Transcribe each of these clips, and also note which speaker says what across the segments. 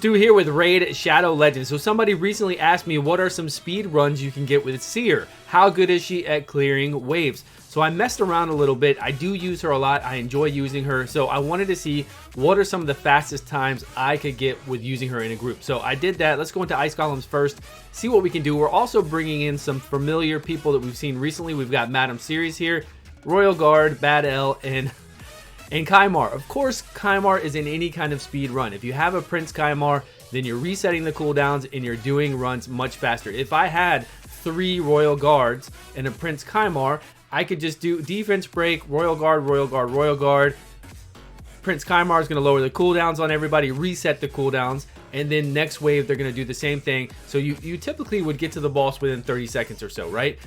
Speaker 1: Stu here with Raid Shadow Legends. So somebody recently asked me what are some speed runs you can get with Seer? How good is she at clearing waves? So I messed around a little bit. I do use her a lot. I enjoy using her. So I wanted to see what are some of the fastest times I could get with using her in a group. So I did that. Let's go into Ice Golems first, see what we can do. We're also bringing in some familiar people that we've seen recently. We've got Masteries here, Royal Guard, Bad L, and Kymar. Of course, Kymar is in any kind of speed run. If you have a Prince Kymar, then you're resetting the cooldowns and you're doing runs much faster. If I had 3 Royal Guards and a Prince Kymar, I could just do defense break, Royal Guard, Royal Guard, Royal Guard. Prince Kymar is going to lower the cooldowns on everybody, reset the cooldowns, and then next wave they're going to do the same thing. So you typically would get to the boss within 30 seconds or so, right?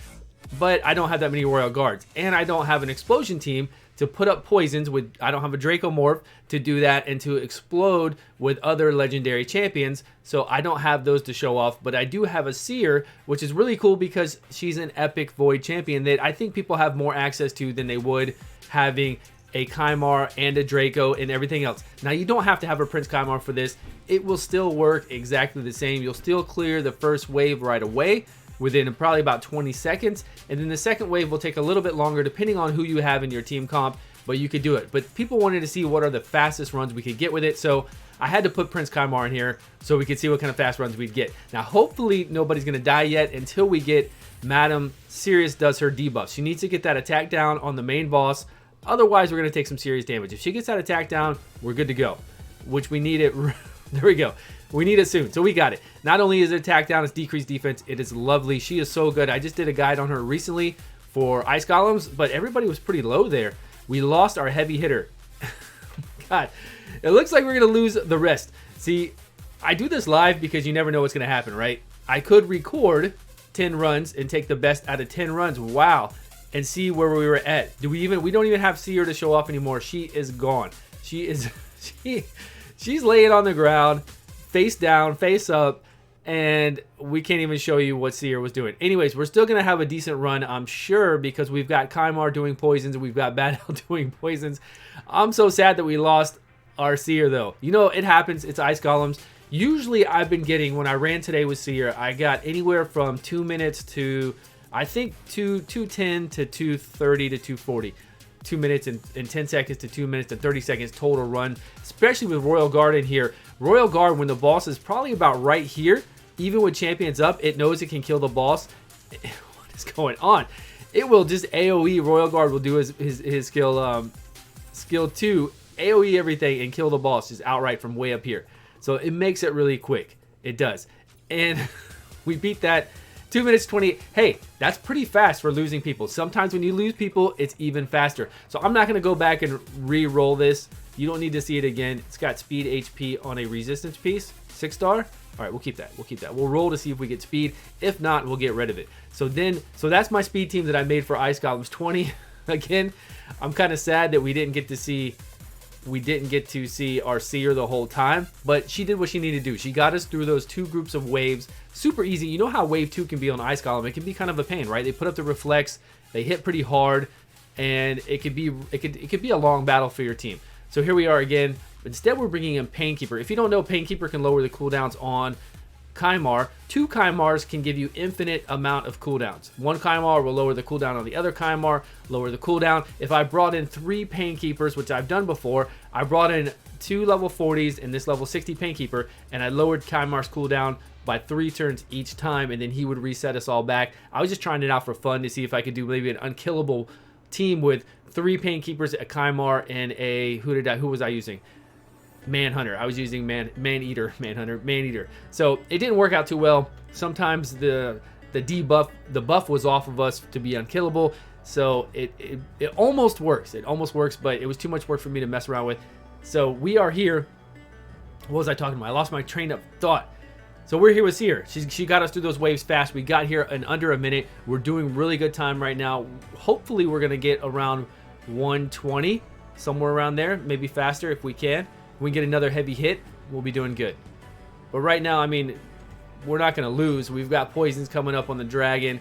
Speaker 1: But I don't have that many Royal Guards, and I don't have an explosion team to put up poisons with. I don't have a Draco Morph to do that and to explode with other legendary champions, so I don't have those to show off. But I do have a Seer, which is really cool because she's an epic Void champion that I think people have more access to than they would having a Kymar and a Draco and everything else. Now, you don't have to have a Prince Kymar for this. It will still work exactly the same. You'll still clear the first wave right away within probably about 20 seconds, and then the second wave will take a little bit longer depending on who you have in your team comp, but you could do it. But people wanted to see what are the fastest runs we could get with it, so I had to put Prince Kymar in here so we could see what kind of fast runs we'd get. Now, hopefully nobody's going to die yet until we get Madam Serious does her debuff. She needs to get that attack down on the main boss, otherwise we're going to take some serious damage. If she gets that attack down, we're good to go, which we need it. There we go. We need it soon, so we got it. Not only is it attack down, it's decreased defense. It is lovely. She is so good. I just did a guide on her recently for Ice Golems, but everybody was pretty low there. We lost our heavy hitter. God, it looks like we're going to lose the rest. See, I do this live because you never know what's going to happen, right? I could record 10 runs and take the best out of 10 runs. Wow. And see where we were at. We don't even have Seer to show off anymore. She is gone. She's laying on the ground, face down, face up, and we can't even show you what Seer was doing. Anyways, we're still going to have a decent run, I'm sure, because we've got Kymar doing poisons and we've got Bad L doing poisons. I'm so sad that we lost our Seer, though. You know, it happens. It's Ice Golems. Usually, I've been getting, when I ran today with Seer, I got anywhere from 2 minutes to, I think, 2:10 to 2:30 to 2:40. 2 minutes and 10 seconds to 2 minutes and 30 seconds total run, especially with Royal Guard in here. Royal Guard, when the boss is probably about right here, even with champions up, it knows it can kill the boss. What is going on? It will just AoE. Royal Guard will do his skill, skill 2, AoE everything and kill the boss just outright from way up here. So it makes it really quick. It does. And we beat that 2 minutes 20. Hey, that's pretty fast for losing people. Sometimes when you lose people, it's even faster. So I'm not going to go back and re-roll this. You don't need to see it again. It's got speed HP on a resistance piece. 6-star. All right, we'll keep that. We'll keep that. We'll roll to see if we get speed. If not, we'll get rid of it. So that's my speed team that I made for Ice Golems 20. Again, I'm kind of sad that we didn't get to see our Seer the whole time, but she did what she needed to do. She got us through those 2 groups of waves. Super easy. You know how wave 2 can be on Ice Golem. It can be kind of a pain, right? They put up the reflex, they hit pretty hard, and it could be a long battle for your team. So here we are again. Instead, we're bringing in Painkeeper. If you don't know, Painkeeper can lower the cooldowns on Kymar. 2 Kymars can give you infinite amount of cooldowns. 1 Kymar will lower the cooldown on the other Kymar, lower the cooldown. If I brought in 3 Painkeepers, which I've done before, I brought in 2 level 40s and this level 60 Painkeeper, and I lowered Kymar's cooldown by 3 turns each time, and then he would reset us all back. I was just trying it out for fun to see if I could do maybe an unkillable team with 3 Painkeepers, a Kymar, and a, who was I using? Manhunter. I was using Man-Eater. So it didn't work out too well. Sometimes the buff was off of us to be unkillable. So it almost works. It almost works, but it was too much work for me to mess around with. So we are here. What was I talking about? I lost my train of thought. So we're here with Seer. She got us through those waves fast. We got here in under a minute. We're doing really good time right now. Hopefully we're going to get around 120, somewhere around there, maybe faster if we can. If we get another heavy hit, we'll be doing good. But right now, I mean, we're not going to lose. We've got poisons coming up on the dragon.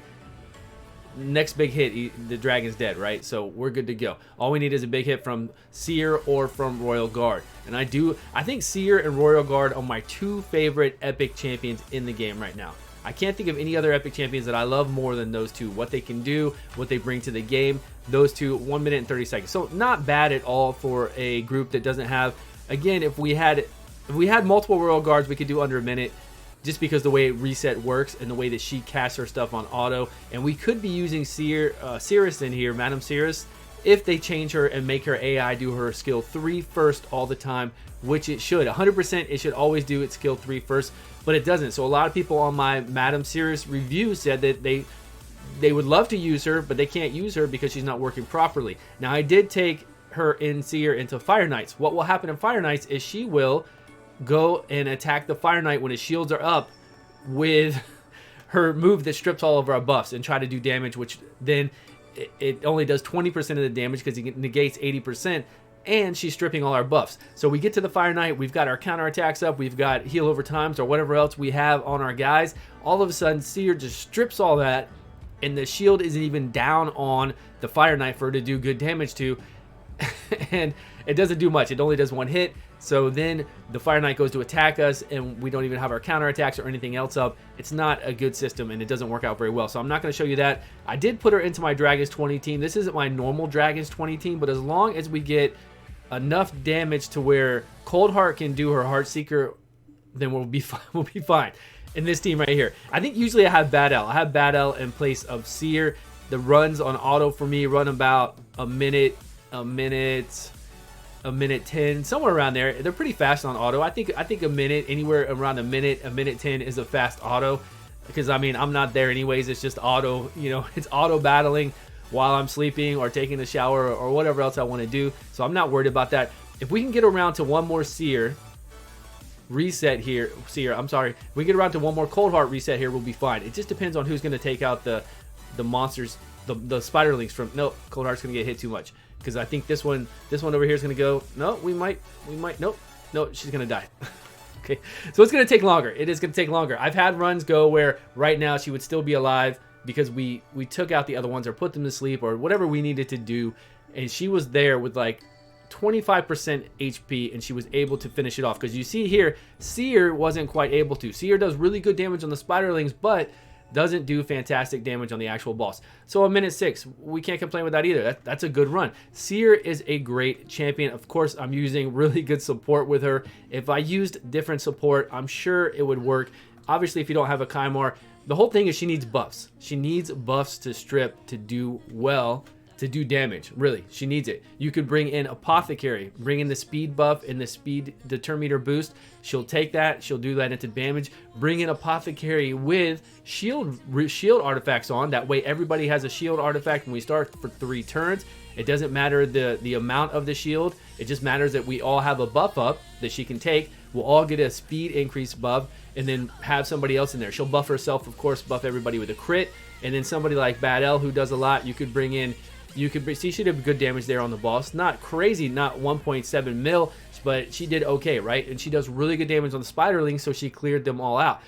Speaker 1: next big hit, the dragon's dead, right? So we're good to go. All we need is a big hit from Seer or from Royal Guard. And I think Seer and Royal Guard are my 2 favorite epic champions in the game right now. I can't think of any other epic champions that I love more than those 2. What they can do, what they bring to the game, those 2, 1 minute and 30 seconds. So not bad at all for a group that doesn't have, again, if we had multiple Royal Guards, we could do under a minute, just because the way reset works and the way that she casts her stuff on auto. And we could be using Seerus in here, Madam Seerus, if they change her and make her AI do her skill 3 first all the time, which it should. 100% it should always do its skill 3 first, but it doesn't. So a lot of people on my Madam Seerus review said that they would love to use her, but they can't use her because she's not working properly. Now I did take her in Seer into Fire Knights. What will happen in Fire Knights is she will go and attack the Fire Knight when his shields are up with her move that strips all of our buffs and try to do damage, which then it only does 20% of the damage because it negates 80%, and she's stripping all our buffs. So we get to the Fire Knight, we've got our counterattacks up, we've got heal over times or whatever else we have on our guys. All of a sudden, Seer just strips all that, and the shield isn't even down on the Fire Knight for her to do good damage to, and it doesn't do much. It only does 1 hit. So then the Fire Knight goes to attack us, and we don't even have our counterattacks or anything else up. It's not a good system, and it doesn't work out very well. So I'm not going to show you that. I did put her into my Dragons 20 team. This isn't my normal Dragons 20 team, but as long as we get enough damage to where Coldheart can do her Heartseeker, then we'll be fine. We'll be fine in this team right here. I think usually I have Bad L. I have Bad L in place of Seer. The runs on auto for me run about a minute 10, somewhere around there. They're pretty fast on auto. I think a minute, anywhere around a minute 10 is a fast auto, because I mean, I'm not there anyways. It's just auto, you know, it's auto battling while I'm sleeping or taking a shower or whatever else I want to do. So I'm not worried about that. If we can get around to one more Seer reset here, I'm sorry, if we get around to one more Coldheart reset here, we'll be fine. It just depends on who's going to take out the monsters, the spiderlings from. No, Coldheart's going to get hit too much, because I think this one over here is going to go. No, we might. Nope. No, she's going to die. Okay, so it's going to take longer. It is going to take longer. I've had runs go where right now she would still be alive because we took out the other ones or put them to sleep or whatever we needed to do, and she was there with like 25% HP, and she was able to finish it off. Because you see here, Seer wasn't quite able to. Seer does really good damage on the spiderlings, but doesn't do fantastic damage on the actual boss. So a minute 6, we can't complain with that either. That's a good run. Seer is a great champion. Of course, I'm using really good support with her. If I used different support, I'm sure it would work. Obviously, if you don't have a Kymar, the whole thing is she needs buffs. She needs buffs to strip, to do well, to do damage. Really, she needs it. You could bring in Apothecary, bring in the speed buff and the speed turn meter boost. She'll take that, she'll do that into damage. Bring in Apothecary with shield artifacts on. That way everybody has a shield artifact when we start for 3 turns. It doesn't matter the amount of the shield. It just matters that we all have a buff up that she can take. We'll all get a speed increase buff, and then have somebody else in there. She'll buff herself, of course, buff everybody with a crit. And then somebody like Bad L, who does a lot, you could bring in. See, she did good damage there on the boss. Not crazy, not 1.7 mil, but she did okay, right? And she does really good damage on the spiderlings, so she cleared them all out.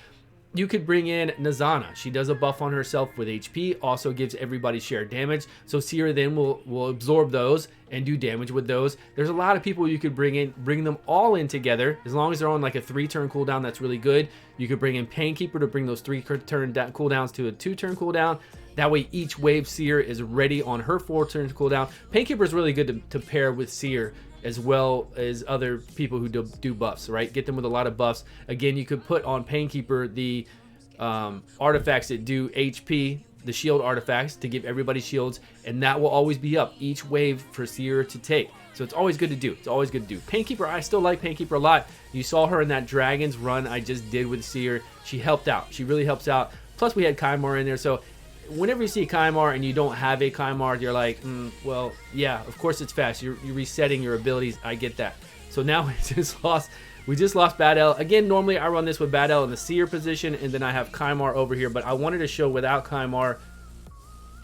Speaker 1: You could bring in Nazana. She does a buff on herself with HP, also gives everybody shared damage. So Seer then will absorb those and do damage with those. There's a lot of people you could bring in, bring them all in together. As long as they're on like a 3-turn cooldown, that's really good. You could bring in Painkeeper to bring those 3-turn cooldowns to a 2-turn cooldown. That way each wave Seer is ready on her 4-turn cooldown. Painkeeper is really good to pair with Seer, as well as other people who do buffs, right? Get them with a lot of buffs. Again, you could put on Painkeeper the artifacts that do HP, the shield artifacts to give everybody shields, and that will always be up each wave for Seer to take. So it's always good to do. It's always good to do. Painkeeper, I still like Painkeeper a lot. You saw her in that Dragons run I just did with Seer. She helped out. She really helps out. Plus we had Kymar in there, so whenever you see Kymar and you don't have a Kymar, you're like, well, yeah, of course it's fast. You're resetting your abilities. I get that. So now we just lost Bad L. Again, normally I run this with Bad L in the Seer position, and then I have Kymar over here, but I wanted to show without Kymar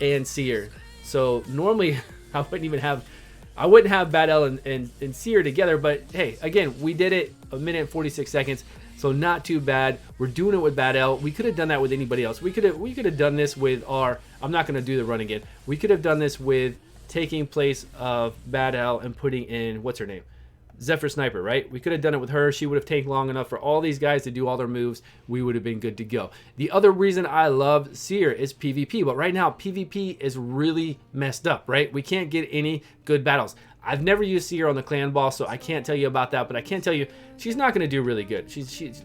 Speaker 1: and Seer. So normally I wouldn't even have I wouldn't have Bad L and Seer together, but hey, again, we did it 1 minute and 46 seconds, so not too bad. We're doing it with Bad L. We could have done that with anybody else. We could have done this with our, I'm not going to do the run again. We could have done this with taking place of Bad L and putting in, what's her name? Zephyr Sniper, right? We could have done it with her. She would have taken long enough for all these guys to do all their moves. We would have been good to go. The other reason I love Seer is PvP, but right now PvP is really messed up, right? We can't get any good battles. I've never used Seer on the clan boss, so I can't tell you about that, but I can tell you she's not going to do really good.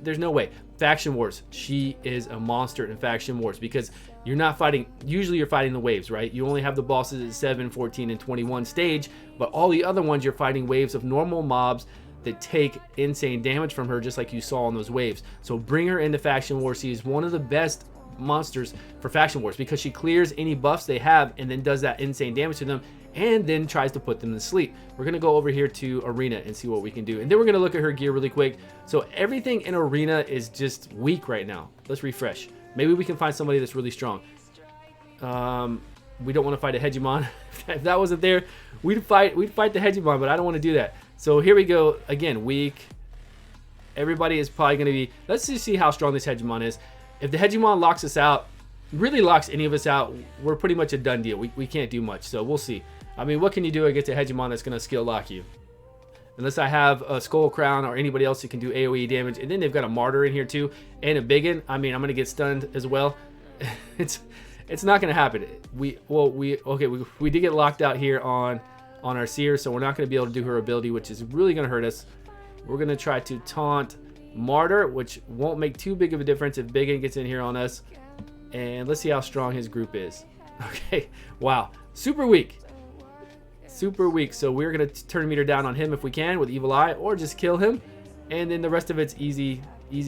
Speaker 1: There's no way. Faction Wars, she is a monster in Faction Wars because you're not fighting, usually you're fighting the waves, right? You only have the bosses at 7, 14, and 21 stage, but all the other ones you're fighting waves of normal mobs that take insane damage from her, just like you saw on those waves. So bring her into Faction Wars. She is one of the best monsters for Faction Wars because she clears any buffs they have and then does that insane damage to them and then tries to put them to sleep. We're going to go over here to Arena and see what we can do. And then we're going to look at her gear really quick. So everything in Arena is just weak right now. Let's refresh. Maybe we can find somebody that's really strong. We don't want to fight a Hegemon. If that wasn't there, we'd fight the Hegemon, but I don't want to do that. So here we go. Again, weak. Everybody is probably going to be... Let's just see how strong this Hegemon is. If the Hegemon locks us out, really locks any of us out, we're pretty much a done deal. We can't do much, so we'll see. I mean, what can you do against a Hegemon that's going to skill lock you? Unless I have a Skull Crown or anybody else who can do AoE damage. And then they've got a Martyr in here too. And a Biggin. I mean, I'm going to get stunned as well. It's not going to happen. We did get locked out here on our Seer, so we're not going to be able to do her ability, which is really going to hurt us. We're going to try to taunt Martyr, which won't make too big of a difference if Biggin gets in here on us. And let's see how strong his group is. Okay, wow, super weak. Super weak, so we're going to turn meter down on him if we can with Evil Eye, or just kill him, and then the rest of it's easy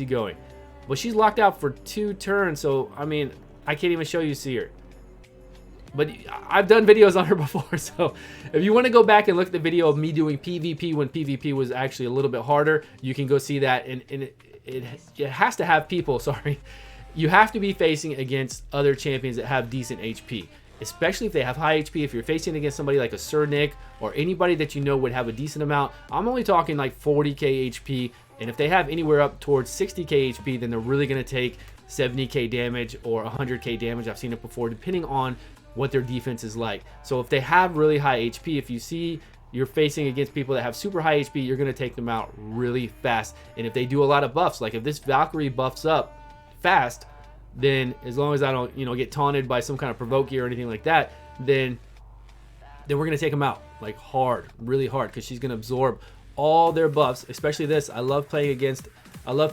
Speaker 1: going. Well, she's locked out for 2 turns, so I mean, I can't even show you Seer. But I've done videos on her before, so if you want to go back and look at the video of me doing PvP when PvP was actually a little bit harder, you can go see that, and it has to have people, sorry. You have to be facing against other champions that have decent HP. Especially if they have high HP. If you're facing against somebody like a Sir Nick or anybody that you know would have a decent amount, I'm only talking like 40k HP, and if they have anywhere up towards 60k HP, then they're really going to take 70k damage or 100k damage. I've seen it before, depending on what their defense is like. So if they have really high HP, if you see you're facing against people that have super high HP, you're going to take them out really fast. And if they do a lot of buffs, like if this Valkyrie buffs up fast, then as long as I don't, get taunted by some kind of provoke gear or anything like that, then we're going to take them out like hard, really hard, because she's going to absorb all their buffs, especially this. I love playing against other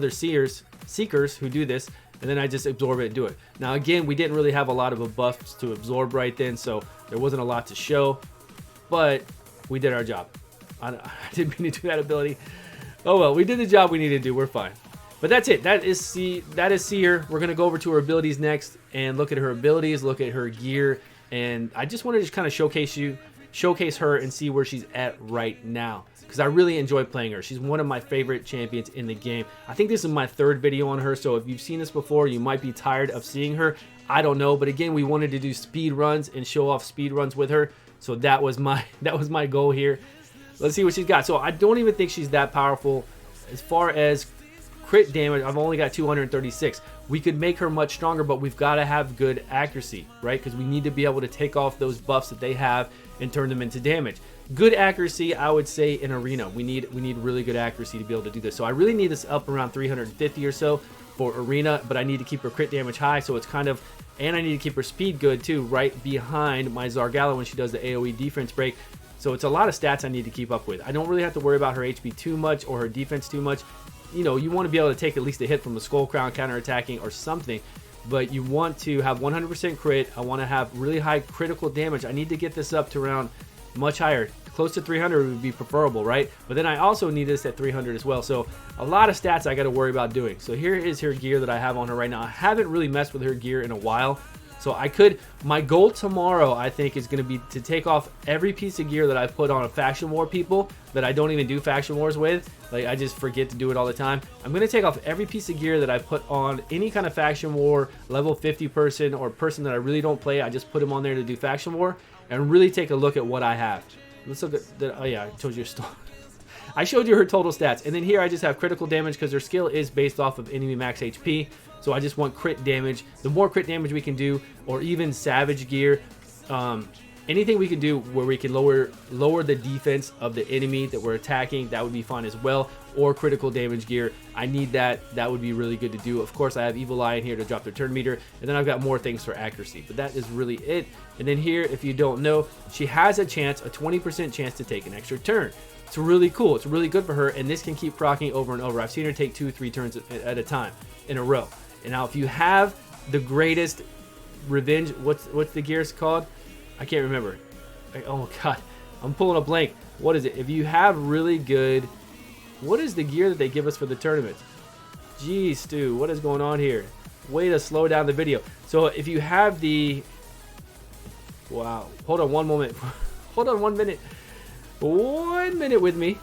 Speaker 1: seekers who do this, and then I just absorb it and do it. Now again, we didn't really have a lot of buffs to absorb right then, so there wasn't a lot to show, but we did our job. I didn't mean to do that ability. Oh well, we did the job we needed to do. We're fine. But that's it. That is Seer. We're going to go over to her abilities next and look at her abilities, look at her gear. And I just want to just kind of showcase her and see where she's at right now, because I really enjoy playing her. She's one of my favorite champions in the game. I think this is my 3rd video on her, so if you've seen this before, you might be tired of seeing her. I don't know, but again, we wanted to do speed runs and show off speed runs with her. So that was my goal here. Let's see what she's got. So I don't even think she's that powerful as far as crit damage. I've only got 236. We could make her much stronger, but we've got to have good accuracy, right? Because we need to be able to take off those buffs that they have and turn them into damage. Good accuracy, I would say, in Arena. We need really good accuracy to be able to do this. So I really need this up around 350 or so for Arena, but I need to keep her crit damage high, so it's kind of, and I need to keep her speed good too, right behind my Zargala when she does the AoE defense break. So it's a lot of stats I need to keep up with. I don't really have to worry about her HP too much or her defense too much. You want to be able to take at least a hit from a Skull Crown counterattacking or something, but you want to have 100% crit. I want to have really high critical damage. I need to get this up to around much higher. Close to 300 would be preferable, right? But then I also need this at 300 as well. So a lot of stats I got to worry about doing. So here is her gear that I have on her right now. I haven't really messed with her gear in a while. So my goal tomorrow, I think, is going to be to take off every piece of gear that I put on a Faction War people that I don't even do Faction Wars with. Like, I just forget to do it all the time. I'm going to take off every piece of gear that I put on any kind of Faction War, level 50 person or person that I really don't play. I just put them on there to do Faction War. and really take a look at what I have. Let's look at the, oh yeah, I told you her story. I showed you her total stats, and then here I just have critical damage because her skill is based off of enemy max HP. So I just want crit damage. The more crit damage we can do, or even savage gear, anything we can do where we can lower the defense of the enemy that we're attacking, that would be fun as well. Or critical damage gear, I need that. That would be really good to do. Of course, I have Evil Eye in here to drop their turn meter, and then I've got more things for accuracy. But that is really it. And then here, if you don't know, she has a chance, a 20% chance to take an extra turn. It's really cool. It's really good for her, and this can keep proccing over and over. I've seen her take 2-3 turns at a time in a row. And now, if you have the greatest revenge, what's the gears called? I can't remember. Oh god, I'm pulling a blank. What is it? If you have really good, what is the gear that they give us for the tournament? Geez, Stu, what is going on here? Way to slow down the video. So if you have the, wow, hold on one moment. Hold on 1 minute. 1 minute with me.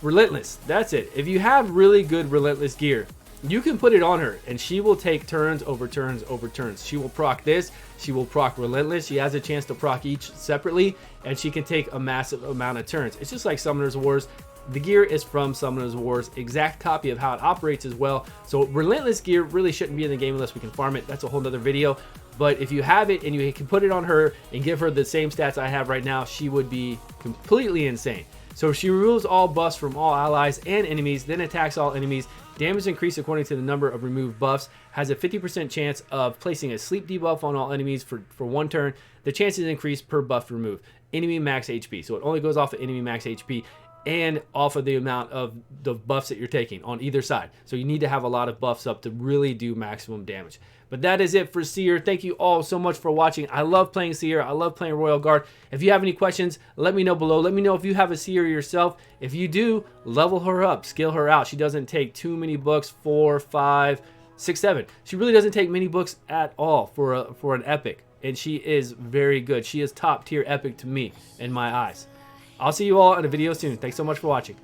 Speaker 1: Relentless, that's it. If you have really good relentless gear, you can put it on her and she will take turns over turns over turns. She will proc this, she will proc relentless. She has a chance to proc each separately, and she can take a massive amount of turns. It's just like Summoner's Wars. The gear is from Summoner's Wars, exact copy of how it operates as well. So relentless gear really shouldn't be in the game unless we can farm it. That's a whole nother video. But if you have it and you can put it on her and give her the same stats I have right now, she would be completely insane. So she removes all buffs from all allies and enemies, then attacks all enemies. Damage increased according to the number of removed buffs. Has a 50% chance of placing a sleep debuff on all enemies for 1 turn. The chances increase per buff removed. Enemy max HP. So it only goes off of enemy max HP and off of the amount of the buffs that you're taking on either side. So you need to have a lot of buffs up to really do maximum damage. But that is it for Seer. Thank you all so much for watching. I love playing Seer. I love playing Royal Guard. If you have any questions, let me know below. Let me know if you have a Seer yourself. If you do, level her up, skill her out. She doesn't take too many books, 4, 5, 6, 7. She really doesn't take many books at all for an epic. And she is very good. She is top tier epic to me in my eyes. I'll see you all in a video soon. Thanks so much for watching.